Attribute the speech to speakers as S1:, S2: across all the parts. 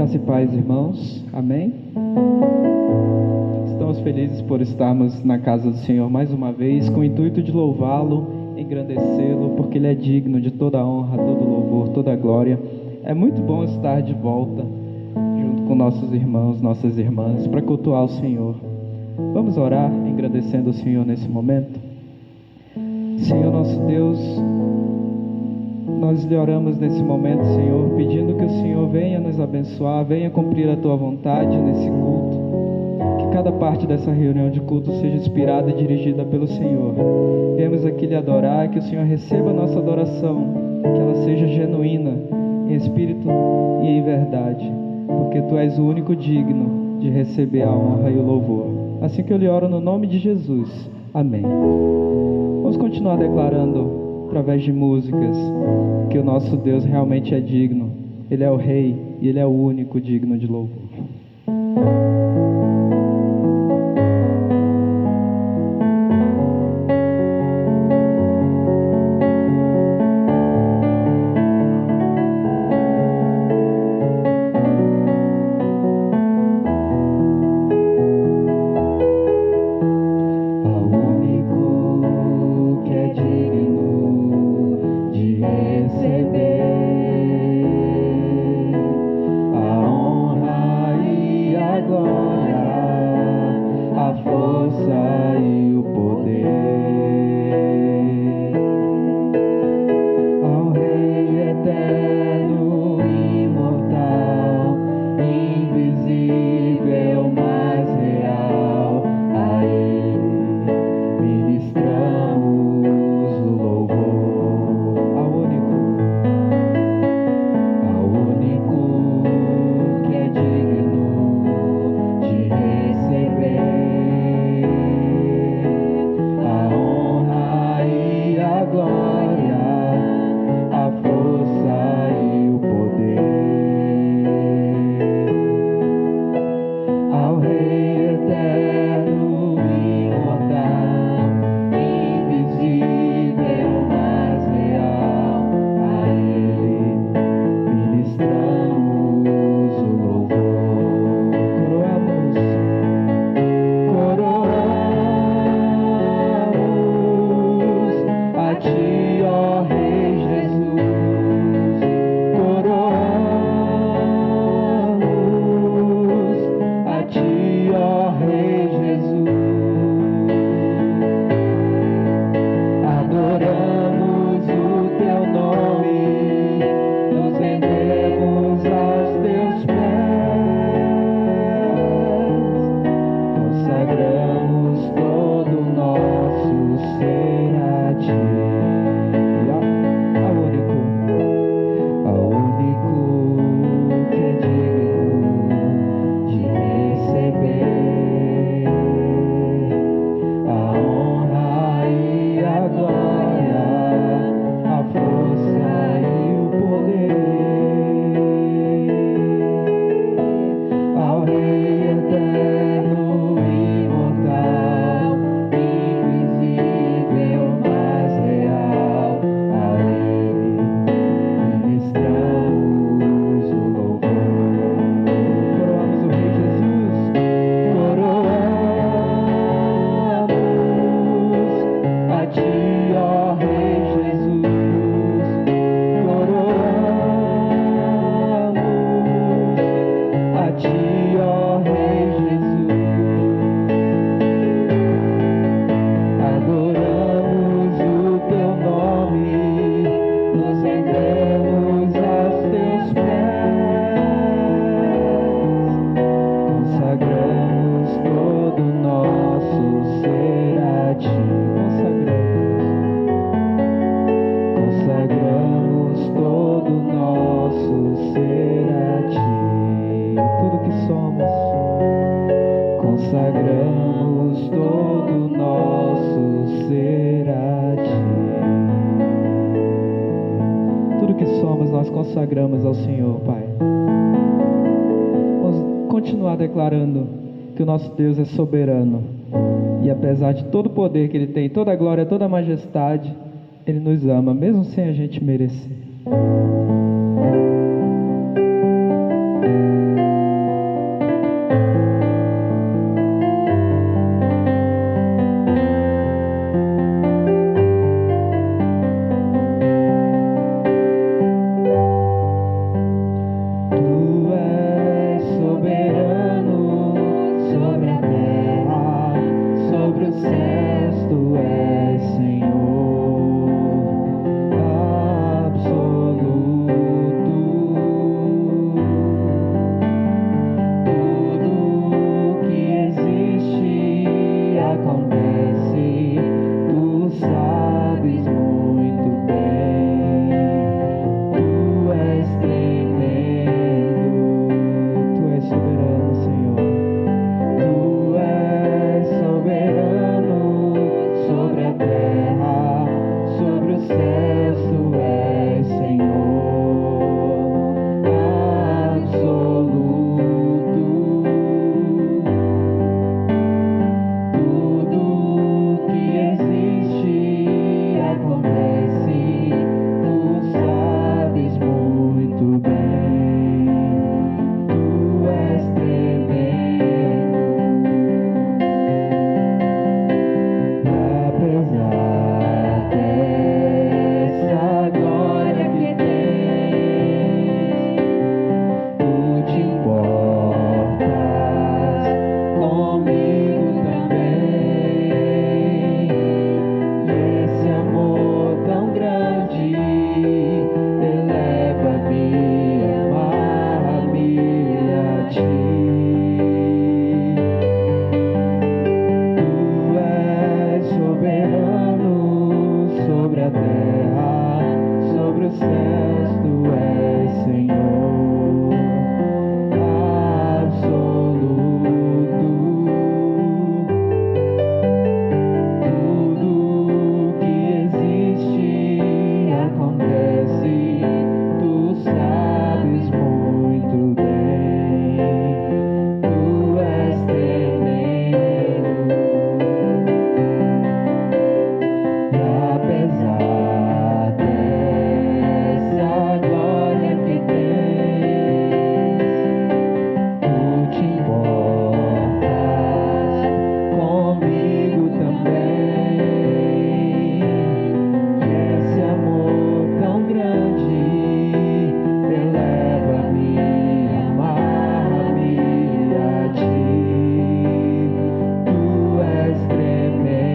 S1: Graça e paz, irmãos. Amém? Estamos felizes por estarmos na casa do Senhor mais uma vez, com o intuito de louvá-lo, engrandecê-lo, porque Ele é digno de toda a honra, todo louvor, toda a glória. É muito bom estar de volta, junto com nossos irmãos, nossas irmãs, para cultuar o Senhor. Vamos orar, agradecendo o Senhor nesse momento? Senhor nosso Deus, nós lhe oramos nesse momento, Senhor, pedindo que o Senhor venha nos abençoar, venha cumprir a Tua vontade nesse culto, que cada parte dessa reunião de culto seja inspirada e dirigida pelo Senhor. Viemos aqui lhe adorar, que o Senhor receba a nossa adoração, que ela seja genuína, em espírito e em verdade, porque Tu és o único digno de receber a honra e o louvor. Assim que eu lhe oro no nome de Jesus. Amém. Vamos continuar declarando através de músicas que o nosso Deus realmente é digno. Ele é o Rei e Ele é o único digno de louvor. Consagramos ao Senhor, Pai. Vamos continuar declarando que o nosso Deus é soberano e apesar de todo o poder que Ele tem, toda a glória, toda a majestade, Ele nos ama, mesmo sem a gente merecer. terra, sobre os céus tu és Senhor absoluto. Tudo que existe acontece, tu sabes muito bem. Tu és tremendo. E apesar dessa glória que tens, tu te importas comigo também. E esse amor tão grande eleva-me, amar-me a ti. Tu és tremendo.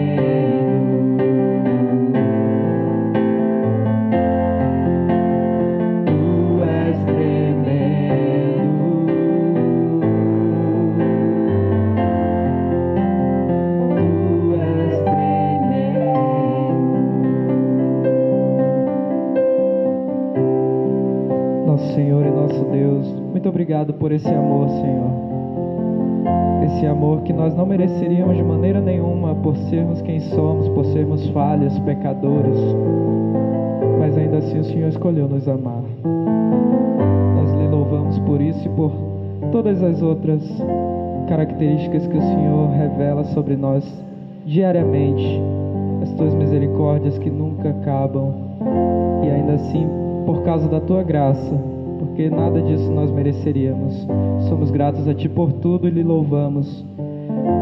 S1: Tu és tremendo. Tu és tremendo. Nosso Senhor e nosso Deus, muito obrigado por esse amor, Senhor. Esse amor que nós não mereceríamos de maneira nenhuma por sermos quem somos, por sermos falhos, pecadores. Mas ainda assim o Senhor escolheu nos amar. Nós lhe louvamos por isso e por todas as outras características que o Senhor revela sobre nós diariamente. As tuas misericórdias que nunca acabam. E ainda assim, por causa da tua graça, porque nada disso nós mereceríamos. Somos gratos a ti por tudo e lhe louvamos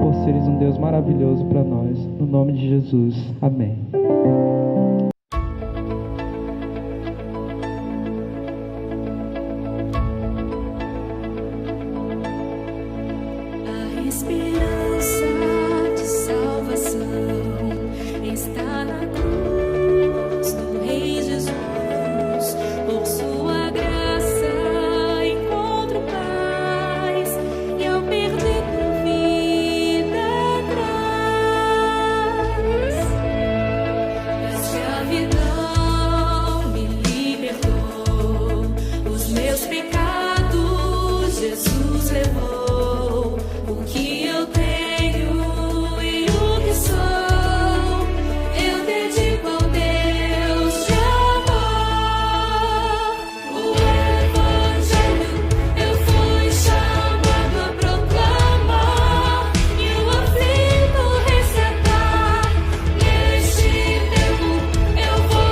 S1: por seres um Deus maravilhoso para nós. No nome de Jesus. Amém.
S2: A esperança de salvação está na cruz do Rei Jesus. Por sua graça encontro paz e ao perdido vida traz. Da escravidão me libertou, os meus pecados Jesus levou. O que eu tenho e o que sou, eu dedico ao Deus de amor. O Evangelho eu fui chamado a proclamar e o aflito resgatar. Neste tempo eu vou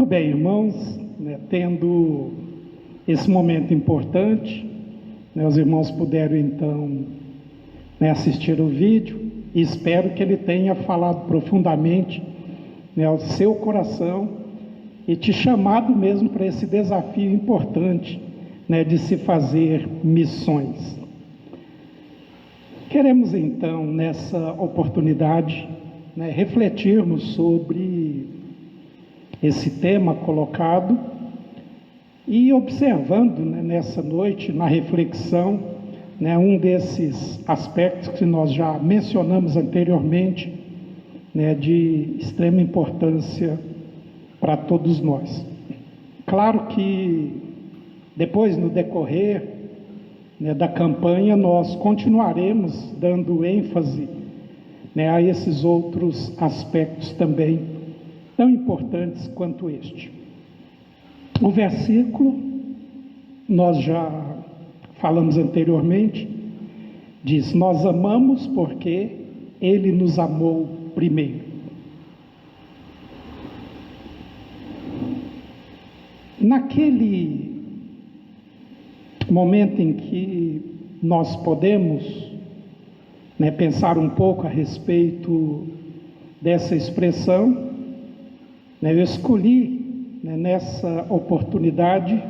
S3: bem, irmãos, tendo esse momento importante, os irmãos puderam então assistir o vídeo e espero que ele tenha falado profundamente ao seu coração e te chamado mesmo para esse desafio importante de se fazer missões. Queremos então, nessa oportunidade, refletirmos sobre esse tema colocado e observando nessa noite, na reflexão, um desses aspectos que nós já mencionamos anteriormente, de extrema importância para todos nós. Claro que depois, no decorrer da campanha, nós continuaremos dando ênfase a esses outros aspectos também tão importantes quanto este. O versículo, nós já falamos anteriormente, diz: nós amamos porque Ele nos amou primeiro. Naquele momento em que nós podemos pensar um pouco a respeito dessa expressão, eu escolhi nessa oportunidade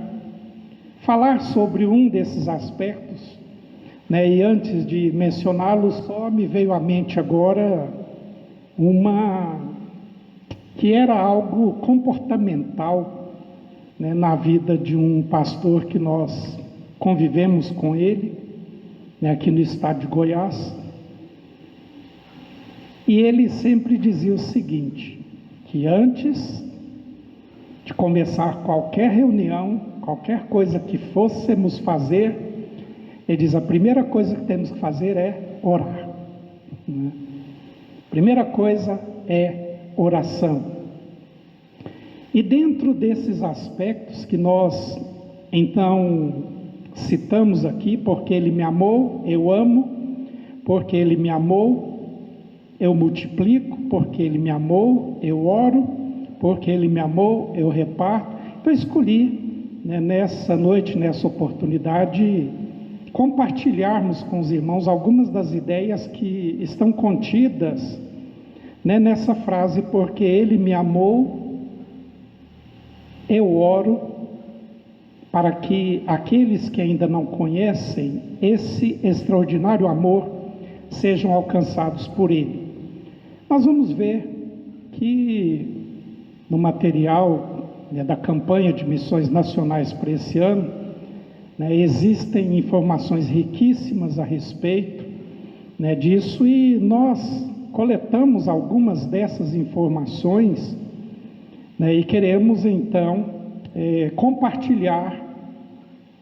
S3: falar sobre um desses aspectos, e antes de mencioná-lo, só me veio à mente agora que era algo comportamental na vida de um pastor que nós convivemos com ele, aqui no estado de Goiás, e ele sempre dizia o seguinte, que antes de começar qualquer reunião, qualquer coisa que fôssemos fazer, ele diz: a primeira coisa que temos que fazer é orar. Primeira coisa é oração. E dentro desses aspectos que nós então citamos aqui, porque Ele me amou, eu amo, porque Ele me amou, eu multiplico, porque Ele me amou, eu oro, porque Ele me amou, eu reparto. Então escolhi, nessa noite, nessa oportunidade, compartilharmos com os irmãos algumas das ideias que estão contidas nessa frase, porque Ele me amou, eu oro, para que aqueles que ainda não conhecem esse extraordinário amor sejam alcançados por Ele. Nós vamos ver que no material da campanha de missões nacionais para esse ano, existem informações riquíssimas a respeito disso, e nós coletamos algumas dessas informações e queremos então compartilhar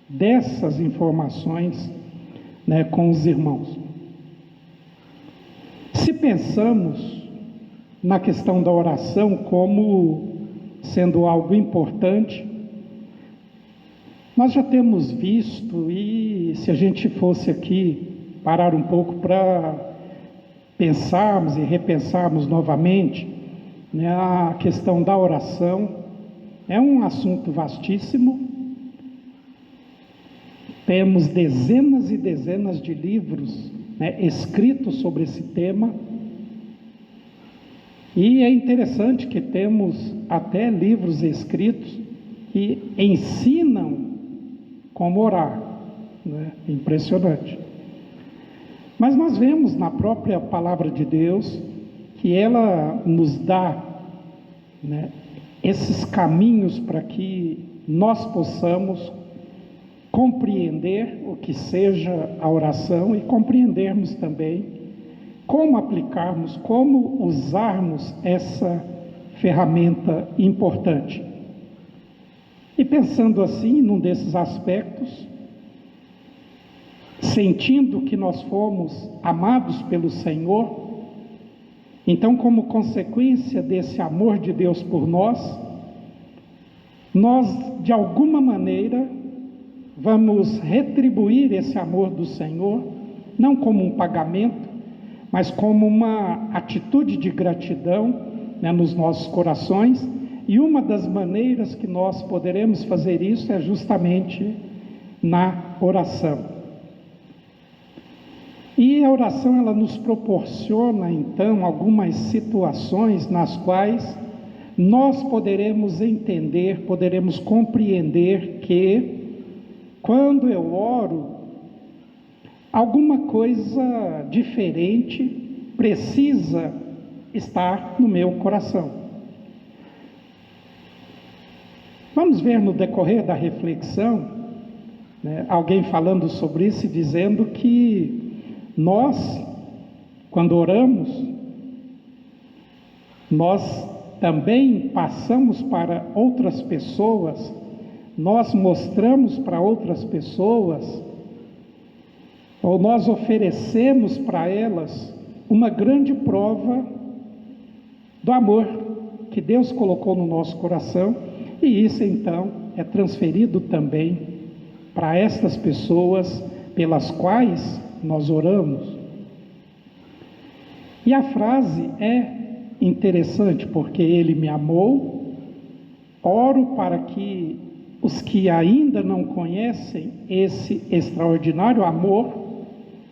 S3: dessas informações com os irmãos. Se pensamos na questão da oração como sendo algo importante, nós já temos visto, e se a gente fosse aqui parar um pouco para pensarmos e repensarmos novamente, a questão da oração é um assunto vastíssimo. Temos dezenas e dezenas de livros escritos sobre esse tema, e é interessante que temos até livros escritos que ensinam como orar, impressionante. Mas nós vemos na própria palavra de Deus que ela nos dá esses caminhos para que nós possamos compreender o que seja a oração e compreendermos também como aplicarmos, como usarmos essa ferramenta importante. E pensando assim, num desses aspectos, sentindo que nós fomos amados pelo Senhor, então, como consequência desse amor de Deus por nós, de alguma maneira, vamos retribuir esse amor do Senhor, não como um pagamento, mas como uma atitude de gratidão nos nossos corações, E uma das maneiras que nós poderemos fazer isso é justamente na oração. E a oração, ela nos proporciona, então, algumas situações nas quais nós poderemos entender, poderemos compreender que, quando eu oro, alguma coisa diferente precisa estar no meu coração. Vamos ver no decorrer da reflexão, alguém falando sobre isso e dizendo que nós, quando oramos, nós também passamos para outras pessoas, nós mostramos para outras pessoas, ou nós oferecemos para elas uma grande prova do amor que Deus colocou no nosso coração, e isso então é transferido também para estas pessoas pelas quais nós oramos. E a frase é interessante, porque ele me amou, oro para que os que ainda não conhecem esse extraordinário amor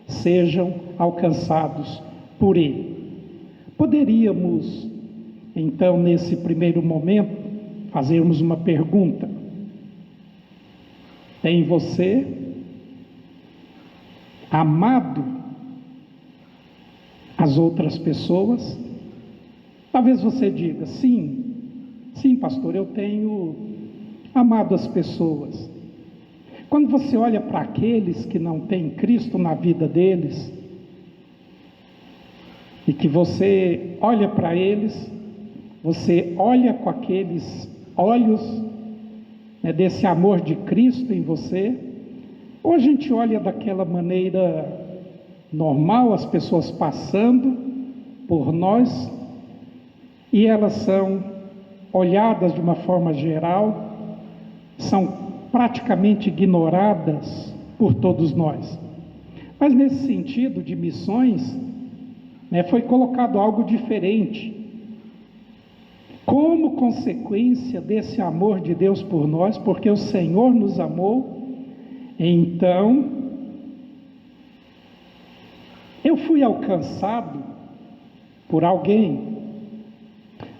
S3: sejam alcançados por ele. Poderíamos, então, nesse primeiro momento, fazermos uma pergunta: tem você amado as outras pessoas? Talvez você diga: sim, pastor, eu tenho amado as pessoas. Quando você olha para aqueles que não têm Cristo na vida deles, e que você olha para eles, você olha com aqueles olhos desse amor de Cristo em você, ou a gente olha daquela maneira normal, as pessoas passando por nós, e elas são olhadas de uma forma geral, são praticamente ignoradas por todos nós. Mas nesse sentido de missões, foi colocado algo diferente. Como consequência desse amor de Deus por nós, porque o Senhor nos amou, então eu fui alcançado por alguém.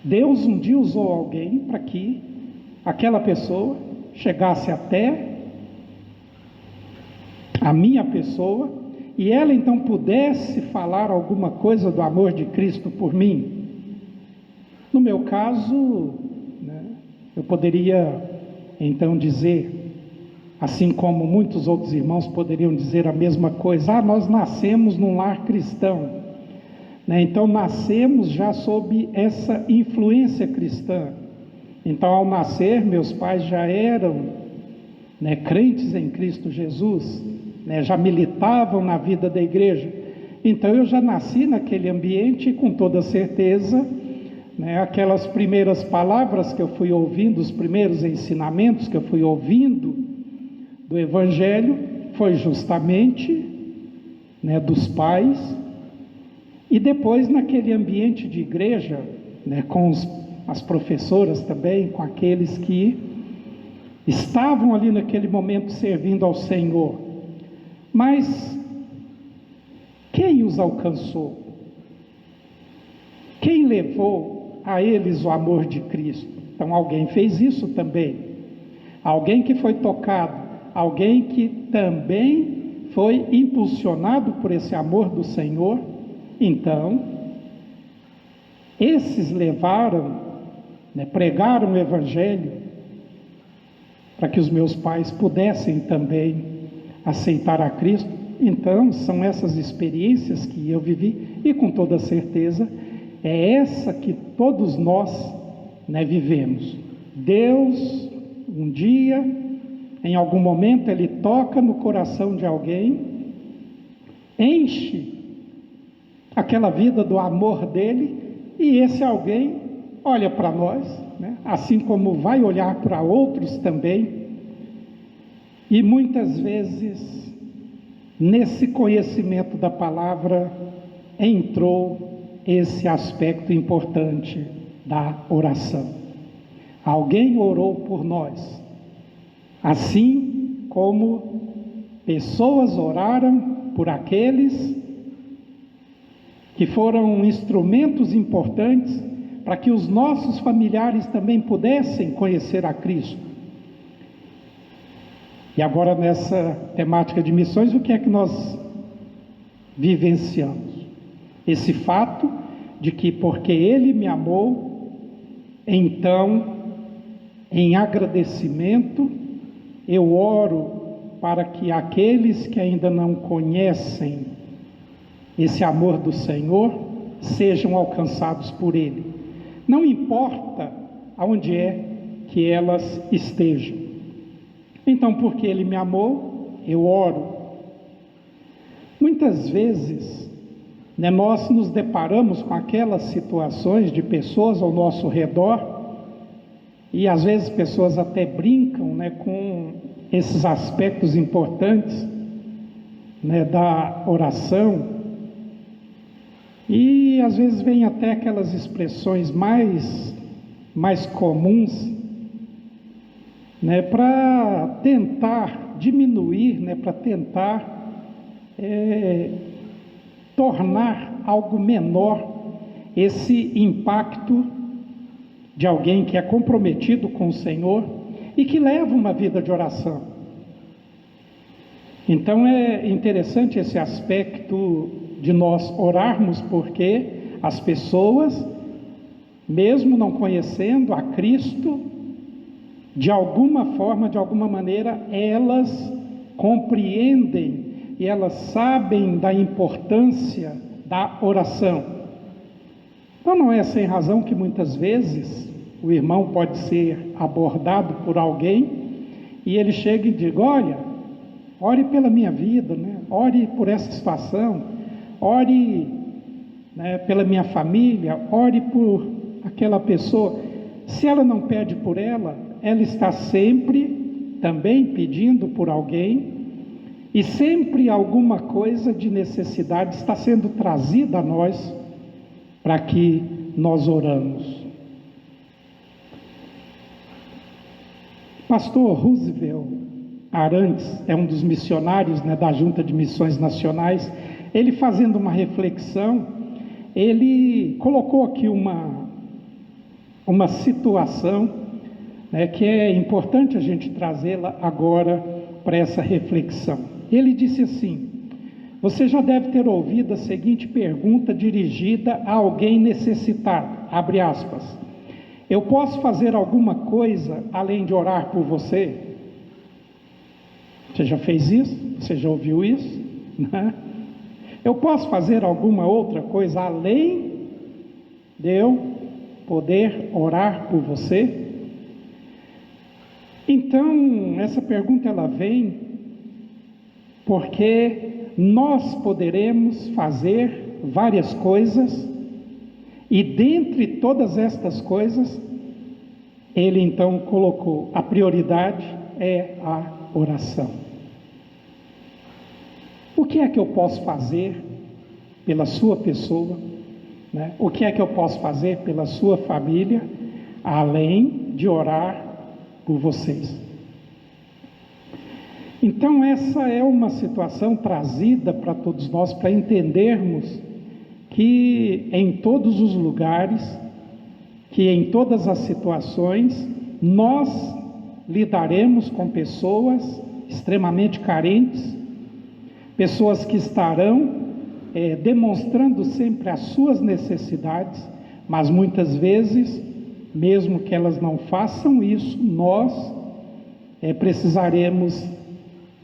S3: Deus um dia usou alguém para que aquela pessoa chegasse até a minha pessoa e ela então pudesse falar alguma coisa do amor de Cristo por mim. No meu caso, eu poderia então dizer, assim como muitos outros irmãos poderiam dizer a mesma coisa: nós nascemos num lar cristão, então nascemos já sob essa influência cristã. Então, ao nascer, meus pais já eram crentes em Cristo Jesus, já militavam na vida da igreja. Então, eu já nasci naquele ambiente e, com toda certeza, aquelas primeiras palavras que eu fui ouvindo, os primeiros ensinamentos que eu fui ouvindo do Evangelho, foi justamente dos pais, e depois naquele ambiente de igreja, com as professoras também, com aqueles que estavam ali naquele momento servindo ao Senhor. Mas quem os alcançou? Quem levou a eles o amor de Cristo? Então alguém fez isso também. Alguém que foi tocado, alguém que também foi impulsionado por esse amor do Senhor. Então, esses levaram, pregaram o Evangelho para que os meus pais pudessem também aceitar a Cristo. Então, são essas experiências que eu vivi, e com toda certeza é essa que todos nós vivemos. Deus, um dia, em algum momento, Ele toca no coração de alguém, enche aquela vida do amor dele, e esse alguém olha para nós, assim como vai olhar para outros também, e muitas vezes, nesse conhecimento da palavra, entrou esse aspecto importante da oração. Alguém orou por nós, assim como pessoas oraram por aqueles que foram instrumentos importantes para que os nossos familiares também pudessem conhecer a Cristo. E agora, nessa temática de missões, o que é que nós vivenciamos? Esse fato de que, porque Ele me amou, então, em agradecimento, eu oro para que aqueles que ainda não conhecem esse amor do Senhor sejam alcançados por Ele. Não importa aonde é que elas estejam. Então, porque Ele me amou, eu oro. Muitas vezes, nós nos deparamos com aquelas situações de pessoas ao nosso redor, e às vezes pessoas até brincam com esses aspectos importantes da oração, e às vezes vem até aquelas expressões mais comuns, para tentar diminuir, para tentar tornar algo menor esse impacto de alguém que é comprometido com o Senhor e que leva uma vida de oração. Então é interessante esse aspecto de nós orarmos, porque as pessoas, mesmo não conhecendo a Cristo, de alguma forma, de alguma maneira, elas compreendem e elas sabem da importância da oração. Então não é sem razão que muitas vezes o irmão pode ser abordado por alguém e ele chega e diz: olha, ore pela minha vida, ore por essa situação, ore pela minha família, ore por aquela pessoa. Se ela não pede por ela, ela está sempre também pedindo por alguém, e sempre alguma coisa de necessidade está sendo trazida a nós para que nós oramos. Pastor Roosevelt Arantes é um dos missionários da Junta de Missões Nacionais. Ele, fazendo uma reflexão, ele colocou aqui uma situação que é importante a gente trazê-la agora para essa reflexão. Ele disse assim: você já deve ter ouvido a seguinte pergunta dirigida a alguém necessitado, abre aspas: eu posso fazer alguma coisa além de orar por você? Você já fez isso? Você já ouviu isso? Eu posso fazer alguma outra coisa além de eu poder orar por você? Então, essa pergunta ela vem porque nós poderemos fazer várias coisas, e dentre todas estas coisas, ele então colocou: a prioridade é a oração. O que é que eu posso fazer pela sua pessoa? O que é que eu posso fazer pela sua família, além de orar por vocês? Então essa é uma situação trazida para todos nós, para entendermos que em todos os lugares, que em todas as situações, nós lidaremos com pessoas extremamente carentes, pessoas que estarão demonstrando sempre as suas necessidades, mas muitas vezes, mesmo que elas não façam isso, nós precisaremos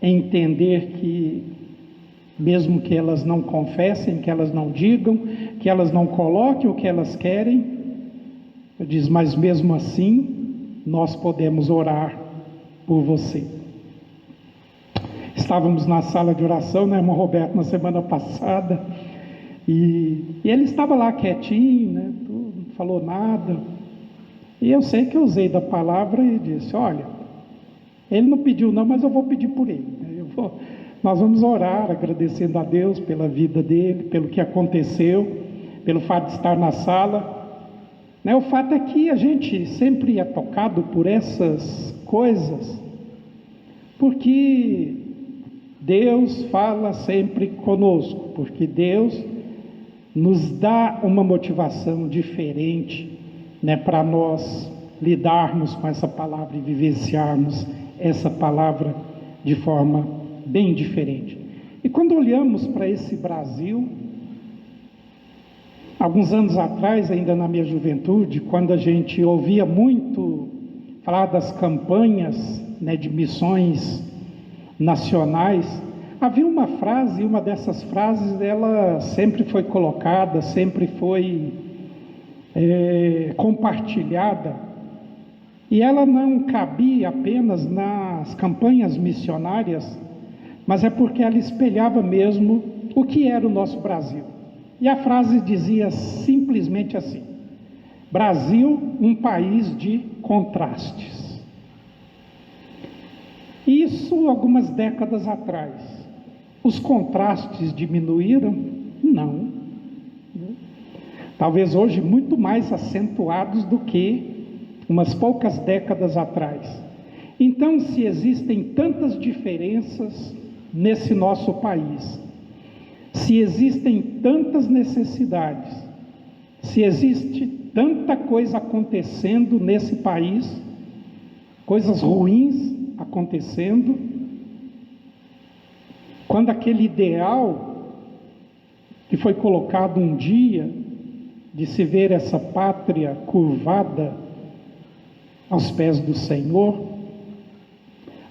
S3: entender que, mesmo que elas não confessem, que elas não digam, que elas não coloquem o que elas querem, eu diz, mas mesmo assim, nós podemos orar por você. Estávamos na sala de oração, irmão Roberto, na semana passada, e ele estava lá quietinho, não falou nada, e eu sei que eu usei da palavra e disse: olha, ele não pediu não, mas eu vou pedir por ele. Nós vamos orar agradecendo a Deus pela vida dele, pelo que aconteceu, pelo fato de estar na sala. Né? O fato é que a gente sempre é tocado por essas coisas, porque Deus fala sempre conosco, porque Deus nos dá uma motivação diferente, né, para nós lidarmos com essa palavra e vivenciarmos essa palavra de forma bem diferente. E quando olhamos para esse Brasil, alguns anos atrás, ainda na minha juventude, quando a gente ouvia muito falar das campanhas, né, de missões nacionais, havia uma frase, e uma dessas frases, ela sempre foi colocada, sempre foi compartilhada, e ela não cabia apenas nas campanhas missionárias, mas é porque ela espelhava mesmo o que era o nosso Brasil. E a frase dizia simplesmente assim: Brasil, um país de contrastes. Isso algumas décadas atrás. Os contrastes diminuíram? Não. Talvez hoje muito mais acentuados do que umas poucas décadas atrás. Então, se existem tantas diferenças nesse nosso país, se existem tantas necessidades, se existe tanta coisa acontecendo nesse país, coisas ruins acontecendo, quando aquele ideal que foi colocado um dia de se ver essa pátria curvada aos pés do Senhor,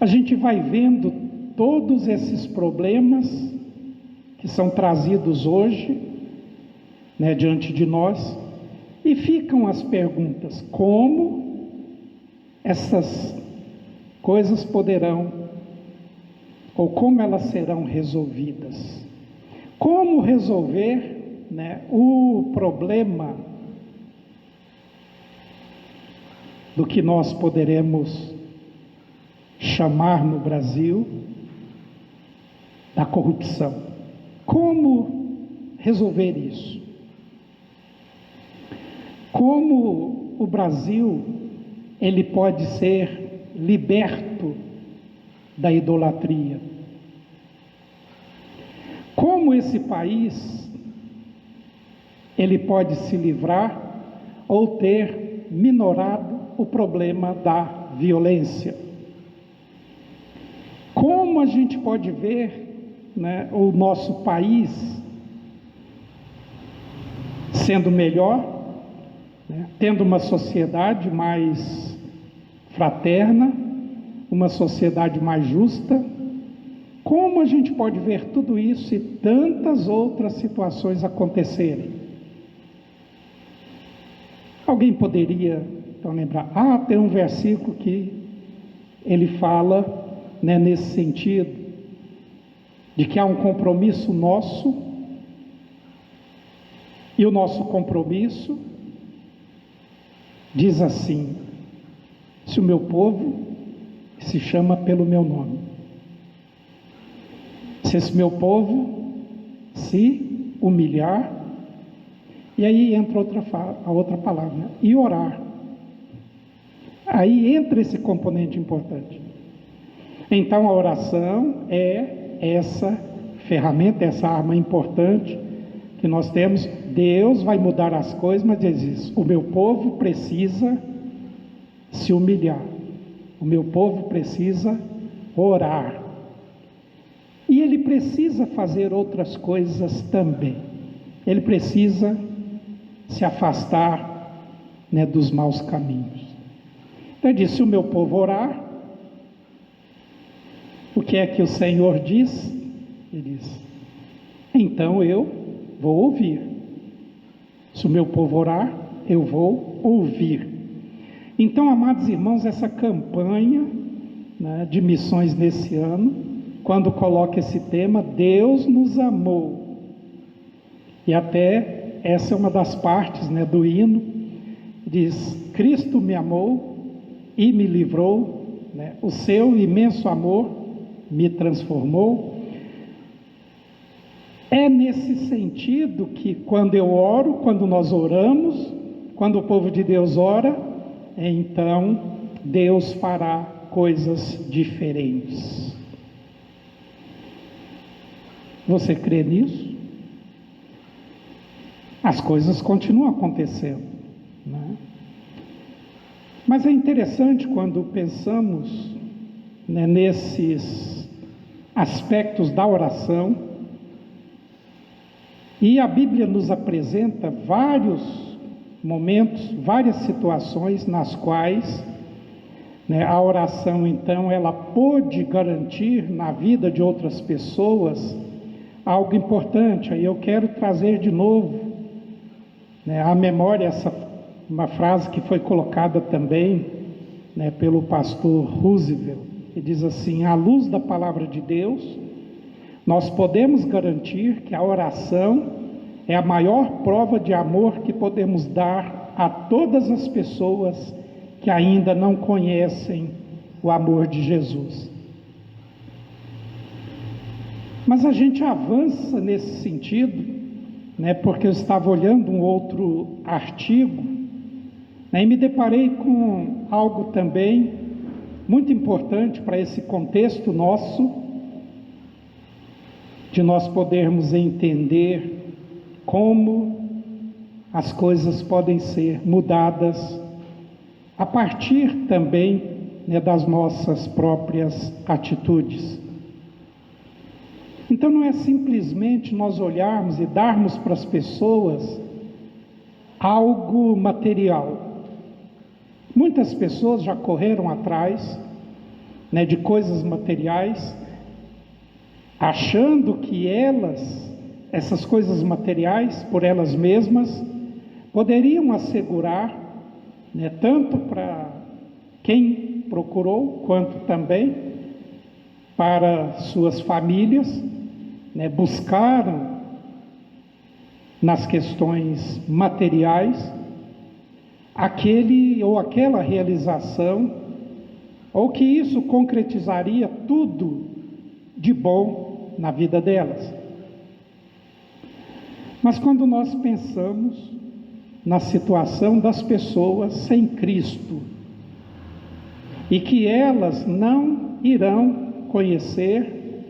S3: a gente vai vendo todos esses problemas que são trazidos hoje, né, diante de nós, e ficam as perguntas: como essas coisas poderão, ou como elas serão resolvidas? Como resolver, né, o problema do que nós poderemos chamar no Brasil da corrupção? Como resolver isso? Como o Brasil ele pode ser liberto da idolatria? Como esse país ele pode se livrar ou ter minorado o problema da violência? Como a gente pode ver, né, o nosso país sendo melhor, né, tendo uma sociedade mais fraterna, uma sociedade mais justa? Como a gente pode ver tudo isso e tantas outras situações acontecerem? Alguém poderia então lembrar: tem um versículo que ele fala, né, nesse sentido, de que há um compromisso nosso, e o nosso compromisso diz assim: se o meu povo se chama pelo meu nome, se esse meu povo se humilhar, e aí entra a outra palavra, né, e orar. Aí entra esse componente importante. Então a oração é essa ferramenta, essa arma importante que nós temos. Deus vai mudar as coisas, mas ele diz: o meu povo precisa se humilhar, o meu povo precisa orar, e ele precisa fazer outras coisas também. Ele precisa se afastar, né, dos maus caminhos. Então ele diz: se o meu povo orar, o que é que o Senhor diz? Ele diz: então eu vou ouvir. Se o meu povo orar, eu vou ouvir. Então, amados irmãos, essa campanha, né, de missões nesse ano, quando coloca esse tema, Deus nos amou, e até essa é uma das partes, né, do hino, diz: Cristo me amou e me livrou, né, o seu imenso amor me transformou. É nesse sentido que quando eu oro, quando nós oramos, Quando o povo de Deus ora, então Deus fará coisas diferentes. Você crê nisso? As coisas continuam acontecendo, né? Mas é interessante quando pensamos, né, nesses aspectos da oração, e a Bíblia nos apresenta vários momentos, várias situações nas quais, né, a oração, então, ela pôde garantir na vida de outras pessoas algo importante. Aí eu quero trazer de novo, né, à memória uma frase que foi colocada também, né, pelo pastor Roosevelt, que diz assim: à luz da palavra de Deus, nós podemos garantir que a oração é a maior prova de amor que podemos dar a todas as pessoas que ainda não conhecem o amor de Jesus. Mas a gente avança nesse sentido, né, porque eu estava olhando um outro artigo, né, e me deparei com algo também muito importante para esse contexto nosso, de nós podermos entender como as coisas podem ser mudadas a partir também, né, das nossas próprias atitudes. Então não é simplesmente nós olharmos e darmos para as pessoas algo material. Muitas pessoas já correram atrás, né, de coisas materiais, achando que essas coisas materiais, por elas mesmas, poderiam assegurar, né, tanto para quem procurou, quanto também para suas famílias, né, buscaram nas questões materiais aquele ou aquela realização, ou que isso concretizaria tudo de bom na vida delas. Mas quando nós pensamos na situação das pessoas sem Cristo, e que elas não irão conhecer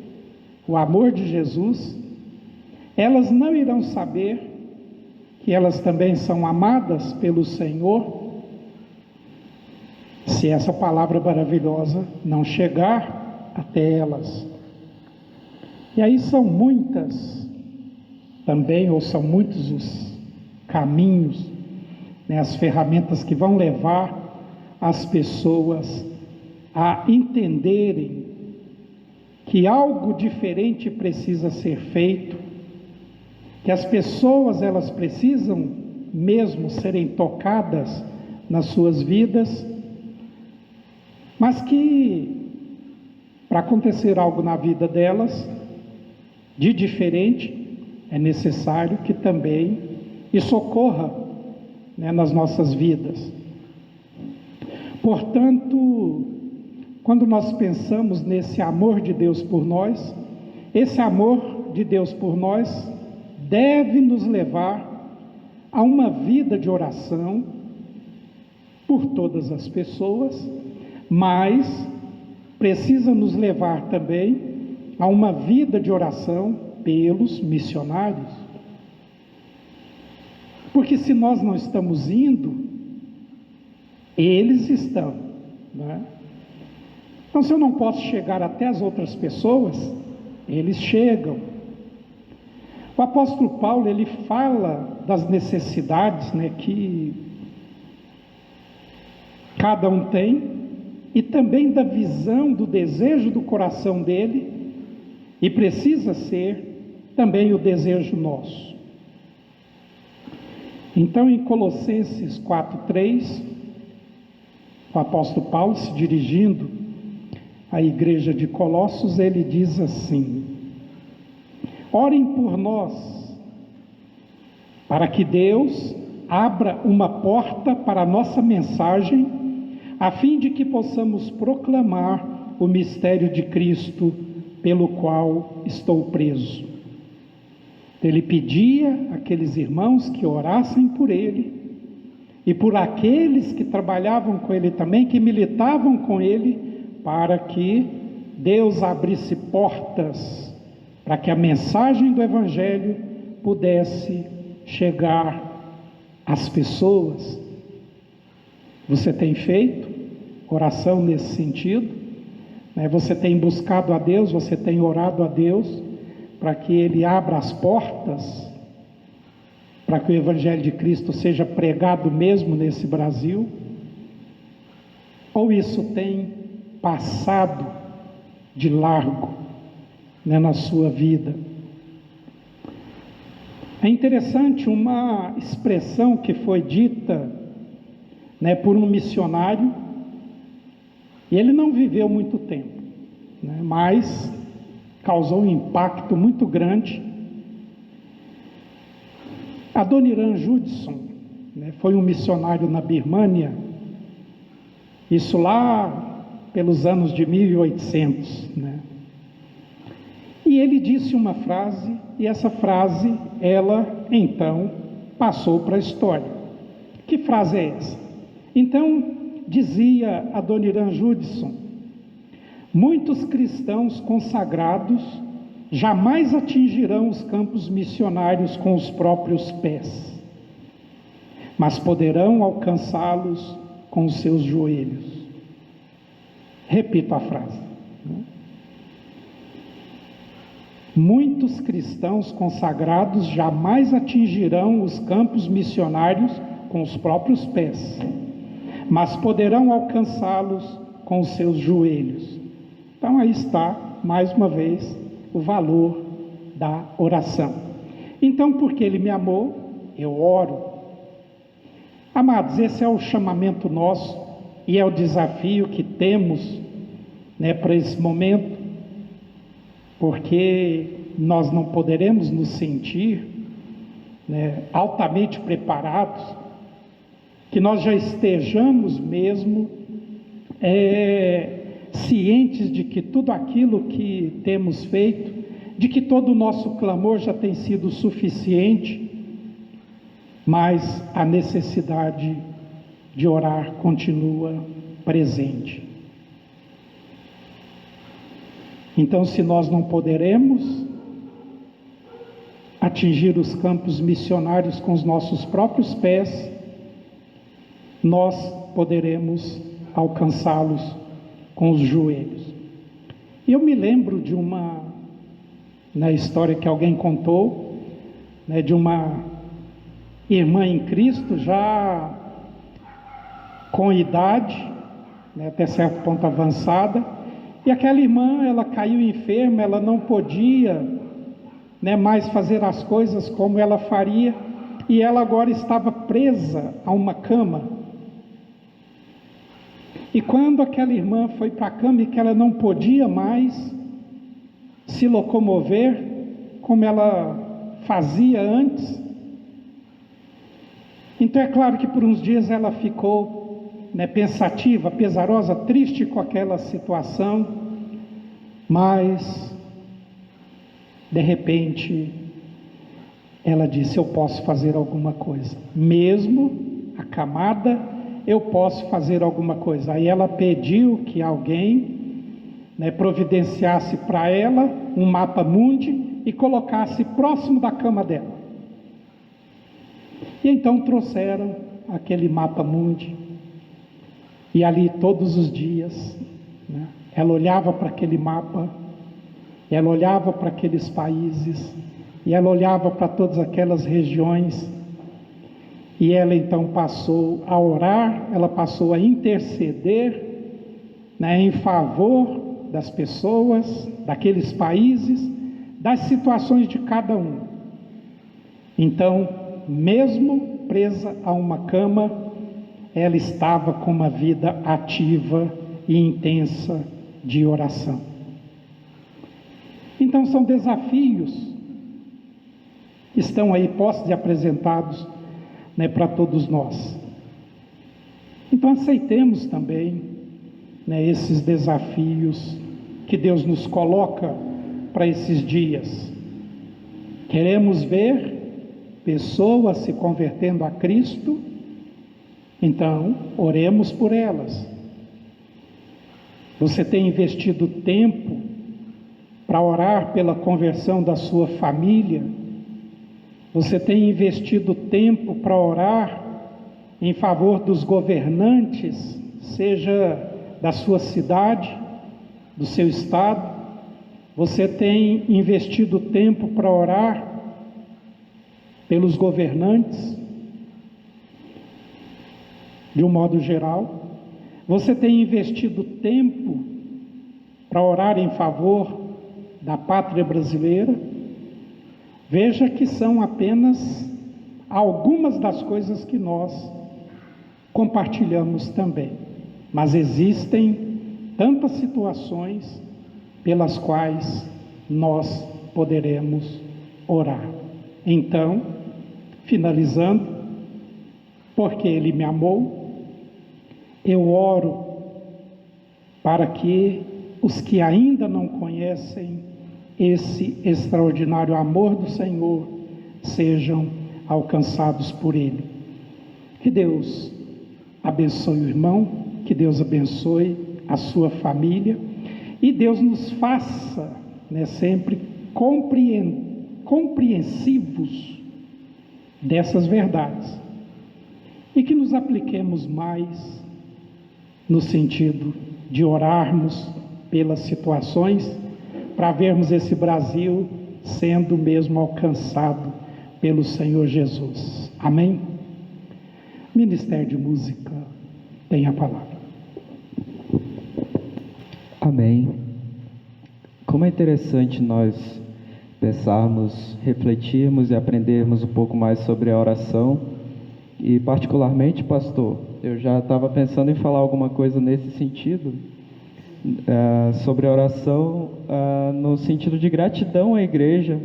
S3: o amor de Jesus, elas não irão saber que elas também são amadas pelo Senhor, se essa palavra maravilhosa não chegar até elas. E aí são muitas também, ou são muitos os caminhos, né, as ferramentas que vão levar as pessoas a entenderem que algo diferente precisa ser feito, que as pessoas elas precisam mesmo serem tocadas nas suas vidas, mas que para acontecer algo na vida delas de diferente, é necessário que também isso ocorra, né, nas nossas vidas. Portanto, quando nós pensamos nesse amor de Deus por nós, esse amor de Deus por nós deve nos levar a uma vida de oração por todas as pessoas, mas precisa nos levar também a uma vida de oração pelos missionários. Porque se nós não estamos indo, eles estão, né? Então, se eu não posso chegar até as outras pessoas, eles chegam. O apóstolo Paulo, ele fala das necessidades, né, que cada um tem, e também da visão, do desejo do coração dele, e precisa ser também o desejo nosso. Então, em Colossenses 4:3, o apóstolo Paulo, se dirigindo à igreja de Colossos, ele diz assim: orem por nós, para que Deus abra uma porta para a nossa mensagem, a fim de que possamos proclamar o mistério de Cristo, pelo qual estou preso. Ele pedia àqueles irmãos que orassem por ele e por aqueles que trabalhavam com ele também, que militavam com ele, para que Deus abrisse portas, para que a mensagem do Evangelho pudesse chegar às pessoas. Você tem feito oração nesse sentido? Você tem buscado a Deus, você tem orado a Deus para que Ele abra as portas, para que o Evangelho de Cristo seja pregado mesmo nesse Brasil? Ou isso tem passado de largo, na sua vida? É interessante uma expressão que foi dita, por um missionário, e ele não viveu muito tempo, mas causou um impacto muito grande. Adoniran Judson, foi um missionário na Birmânia, isso lá pelos anos de 1800, E ele disse uma frase, e essa frase, ela então passou para a história. Que frase é essa? Então, dizia Adoniran Judson: muitos cristãos consagrados jamais atingirão os campos missionários com os próprios pés, mas poderão alcançá-los com os seus joelhos. Repito a frase. Muitos cristãos consagrados jamais atingirão os campos missionários com os próprios pés, mas poderão alcançá-los com os seus joelhos. Então aí está, mais uma vez, o valor da oração. Então, porque Ele me amou, eu oro. Amados, esse é o chamamento nosso e é o desafio que temos, para esse momento, porque nós não poderemos nos sentir altamente preparados, que nós já estejamos mesmo cientes de que tudo aquilo que temos feito, de que todo o nosso clamor já tem sido suficiente, mas a necessidade de orar continua presente. Então, se nós não poderemos atingir os campos missionários com os nossos próprios pés, nós poderemos alcançá-los com os joelhos. E eu me lembro de uma história que alguém contou, de uma irmã em Cristo, já com idade, até certo ponto avançada, e aquela irmã, ela caiu enferma, ela não podia mais fazer as coisas como ela faria, e ela agora estava presa a uma cama. E quando aquela irmã foi para a cama e que ela não podia mais se locomover como ela fazia antes, então é claro que por uns dias ela ficou pensativa, pesarosa, triste com aquela situação, mas de repente ela disse: eu posso fazer alguma coisa, mesmo acamada, eu posso fazer alguma coisa. Aí ela pediu que alguém providenciasse para ela um mapa mundi e colocasse próximo da cama dela. E então trouxeram aquele mapa mundi, e ali todos os dias, ela olhava para aquele mapa, ela olhava para aqueles países, e ela olhava para todas aquelas regiões, e ela então passou a orar, ela passou a interceder em favor das pessoas, daqueles países, das situações de cada um. Então, mesmo presa a uma cama, ela estava com uma vida ativa e intensa de oração. Então são desafios que estão aí postos e apresentados para todos nós. Então aceitemos também esses desafios que Deus nos coloca para esses dias. Queremos ver pessoas se convertendo a Cristo, Então, oremos por elas. Você tem investido tempo para orar pela conversão da sua família? Você tem investido tempo para orar em favor dos governantes, seja da sua cidade, do seu estado? Você tem investido tempo para orar pelos governantes, de um modo geral? Você tem investido tempo para orar em favor da pátria brasileira? Veja que são apenas algumas das coisas que nós compartilhamos também, mas existem tantas situações pelas quais nós poderemos orar. Então, finalizando, porque Ele me amou, eu oro para que os que ainda não conhecem esse extraordinário amor do Senhor sejam alcançados por Ele. Que Deus abençoe o irmão, que Deus abençoe a sua família e Deus nos faça, sempre compreensivos dessas verdades e que nos apliquemos mais no sentido de orarmos pelas situações para vermos esse Brasil sendo mesmo alcançado pelo Senhor Jesus. Amém? Ministério de Música, tem a palavra.
S1: Amém. Como é interessante nós pensarmos, refletirmos e aprendermos um pouco mais sobre a oração. E particularmente, pastor, eu já estava pensando em falar alguma coisa nesse sentido, sobre a oração, no sentido de gratidão à igreja,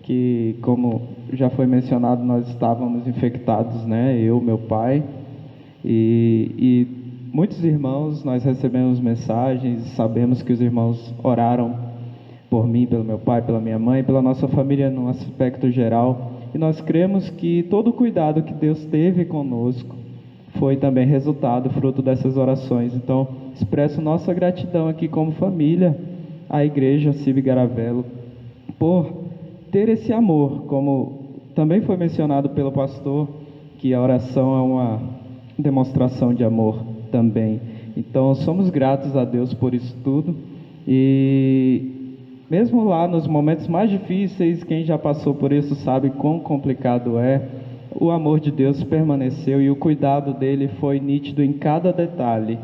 S1: que, como já foi mencionado, nós estávamos infectados, eu, meu pai, e muitos irmãos, nós recebemos mensagens, sabemos que os irmãos oraram por mim, pelo meu pai, pela minha mãe, pela nossa família no aspecto geral, e nós cremos que todo o cuidado que Deus teve conosco foi também resultado, fruto dessas orações. Então, expresso nossa gratidão aqui como família, à Igreja CIB Garavelo, por ter esse amor, como também foi mencionado pelo pastor, que a oração é uma demonstração de amor também. Então, somos gratos a Deus por isso tudo, e mesmo lá nos momentos mais difíceis, quem já passou por isso sabe quão complicado é, o amor de Deus permaneceu e o cuidado dele foi nítido em cada detalhe.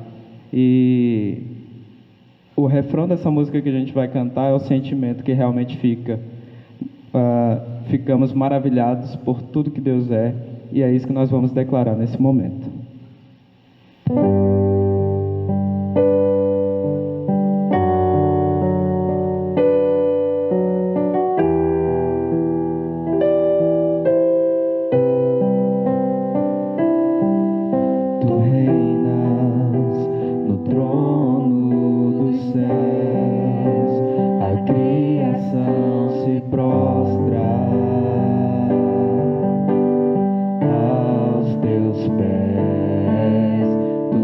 S1: E o refrão dessa música que a gente vai cantar é o sentimento que realmente fica. Ficamos maravilhados por tudo que Deus é, e é isso que nós vamos declarar nesse momento.
S4: Aos teus pés, tu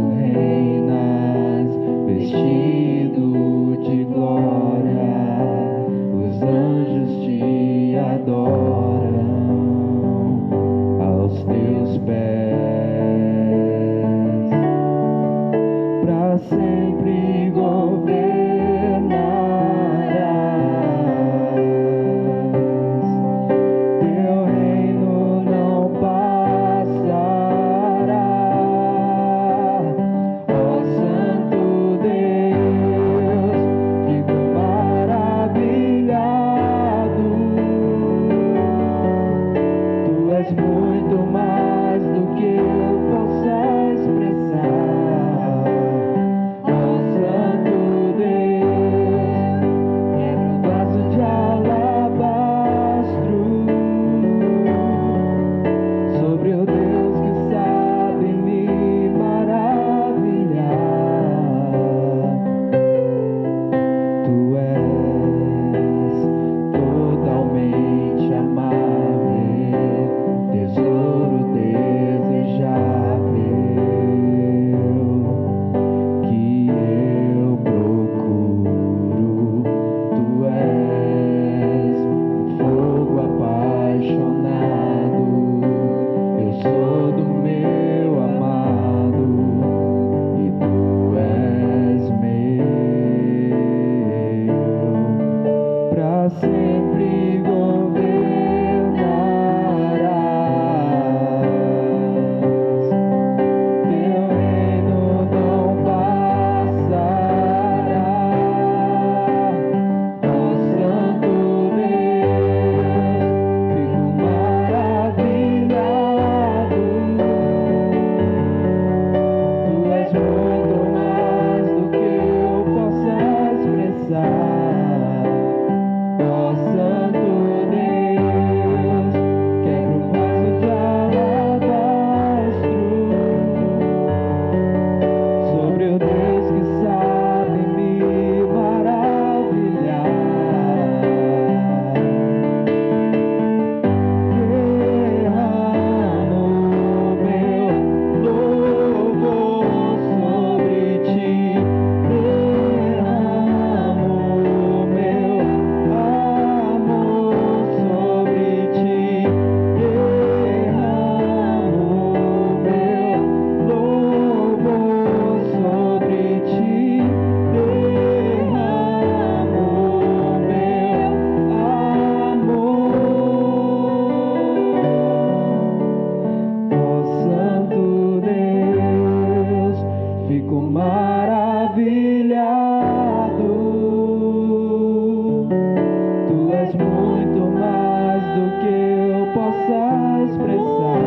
S1: sempre governarás. Teu reino não passará. Ó Santo Deus, fico maravilhado. Tu és muito mais do que eu possa expressar. Ó Santo Deus, quebra o vaso de alabastro sobre o Deus que sabe me maravilhar. Derramo meu louvor sobre ti. Derramo meu amor sobre ti. Derramo meu louvor sobre ti. Derramo meu amor. Ó Santo Deus, fico maravilhado. Tu és muito mais do que eu possa expressar.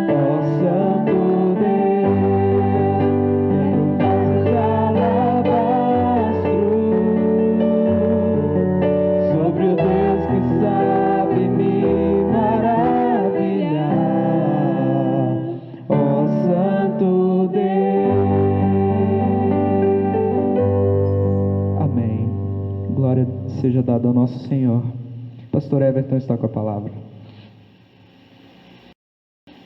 S1: Ó Santo Deus, quebra o vaso de alabastro sobre o Deus que sabe me maravilhar. Ó Santo Deus. Amém. Glória seja dada ao nosso Senhor. Pastor Everton está com a palavra.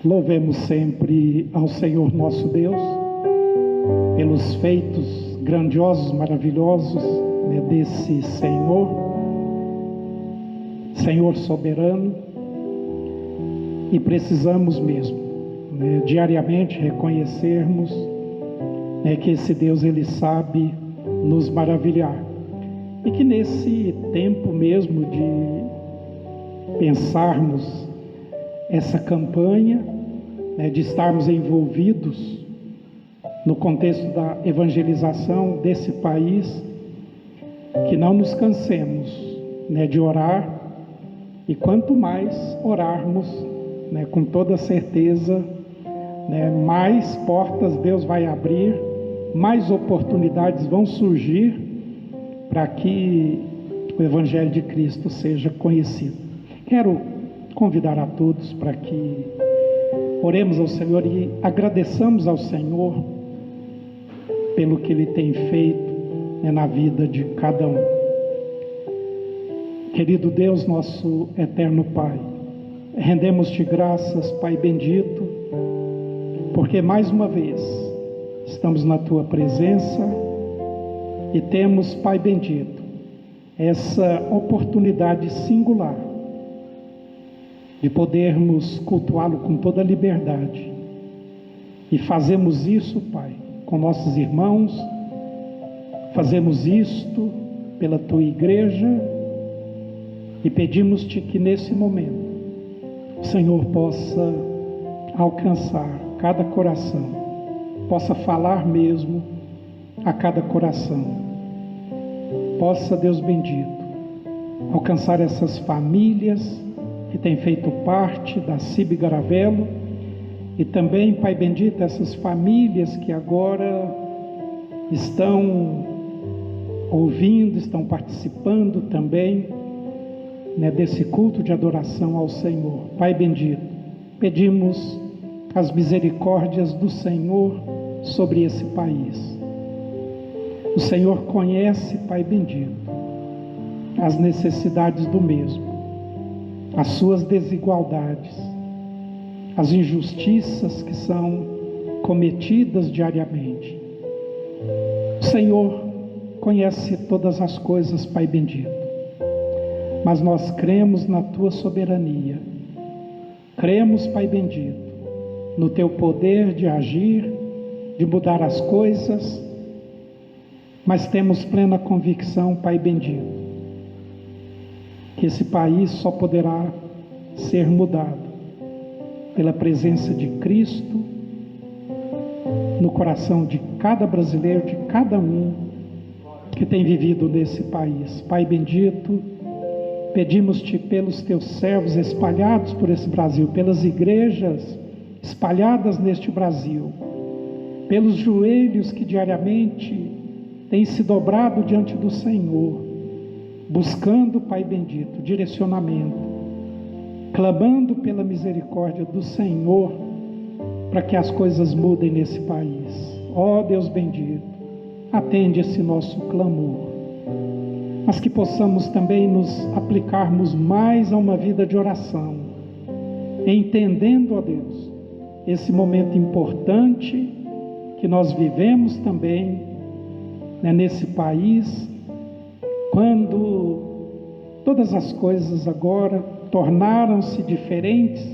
S3: Louvemos sempre ao Senhor nosso Deus pelos feitos grandiosos, maravilhosos, né, desse Senhor soberano. E precisamos mesmo, né, diariamente reconhecermos, né, que esse Deus ele sabe nos maravilhar. E que nesse tempo mesmo de pensarmos essa campanha, né, de estarmos envolvidos no contexto da evangelização desse país, que não nos cansemos, né, de orar, e quanto mais orarmos, né, com toda certeza, né, mais portas Deus vai abrir, mais oportunidades vão surgir para que o Evangelho de Cristo seja conhecido. Quero convidar a todos para que oremos ao Senhor e agradeçamos ao Senhor pelo que Ele tem feito, né, na vida de cada um. Querido Deus, nosso eterno Pai, rendemos-te graças, Pai bendito, porque mais uma vez estamos na Tua presença e temos, Pai bendito, essa oportunidade singular de podermos cultuá-lo com toda a liberdade. E fazemos isso, Pai, com nossos irmãos, fazemos isto pela Tua igreja e pedimos-te que nesse momento o Senhor possa alcançar cada coração, possa falar mesmo a cada coração. Possa, Deus bendito, alcançar essas famílias que têm feito parte da CIB Garavelo e também, Pai bendito, essas famílias que agora estão ouvindo, estão participando também, né, desse culto de adoração ao Senhor. Pai bendito, pedimos as misericórdias do Senhor sobre esse país. O Senhor conhece, Pai bendito, as necessidades do mesmo, as suas desigualdades, as injustiças que são cometidas diariamente. O Senhor conhece todas as coisas, Pai bendito, mas nós cremos na Tua soberania, cremos, Pai bendito, no Teu poder de agir, de mudar as coisas, mas temos plena convicção, Pai bendito, que esse país só poderá ser mudado pela presença de Cristo no coração de cada brasileiro, de cada um que tem vivido nesse país. Pai bendito, pedimos-te pelos teus servos espalhados por esse Brasil, pelas igrejas espalhadas neste Brasil, pelos joelhos que diariamente têm se dobrado diante do Senhor, buscando, Pai bendito, direcionamento, clamando pela misericórdia do Senhor, para que as coisas mudem nesse país. Ó Deus bendito, atende esse nosso clamor, mas que possamos também nos aplicarmos mais a uma vida de oração, entendendo, ó Deus, esse momento importante que nós vivemos também, né, nesse país, quando todas as coisas agora tornaram-se diferentes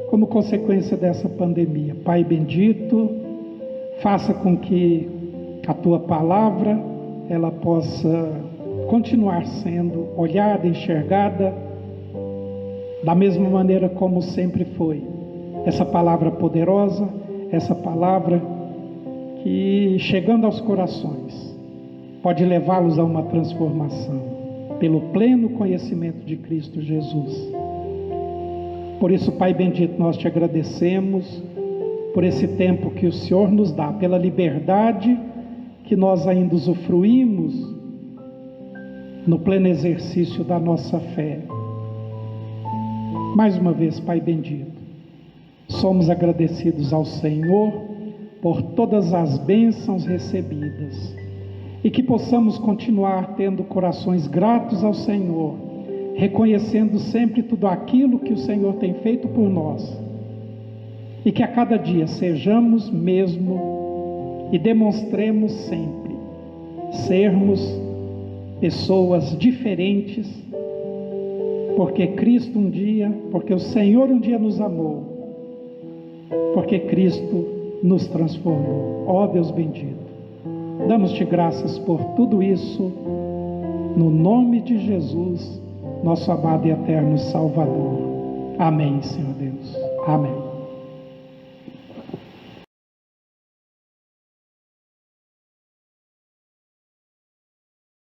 S3: como consequência dessa pandemia. Pai bendito, faça com que a Tua palavra ela possa continuar sendo olhada, enxergada da mesma maneira como sempre foi. Essa palavra poderosa, essa palavra que, chegando aos corações, pode levá-los a uma transformação pelo pleno conhecimento de Cristo Jesus. Por isso, Pai bendito, nós te agradecemos por esse tempo que o Senhor nos dá, pela liberdade que nós ainda usufruímos no pleno exercício da nossa fé. Mais uma vez, Pai bendito, somos agradecidos ao Senhor por todas as bênçãos recebidas e que possamos continuar tendo corações gratos ao Senhor, reconhecendo sempre tudo aquilo que o Senhor tem feito por nós, e que a cada dia sejamos mesmo e demonstremos sempre sermos pessoas diferentes, porque Cristo porque o Senhor um dia nos amou, porque Cristo nos transformou. Ó Deus bendito, damos-te graças por tudo isso, no nome de Jesus, nosso amado e eterno Salvador. Amém, Senhor Deus. Amém.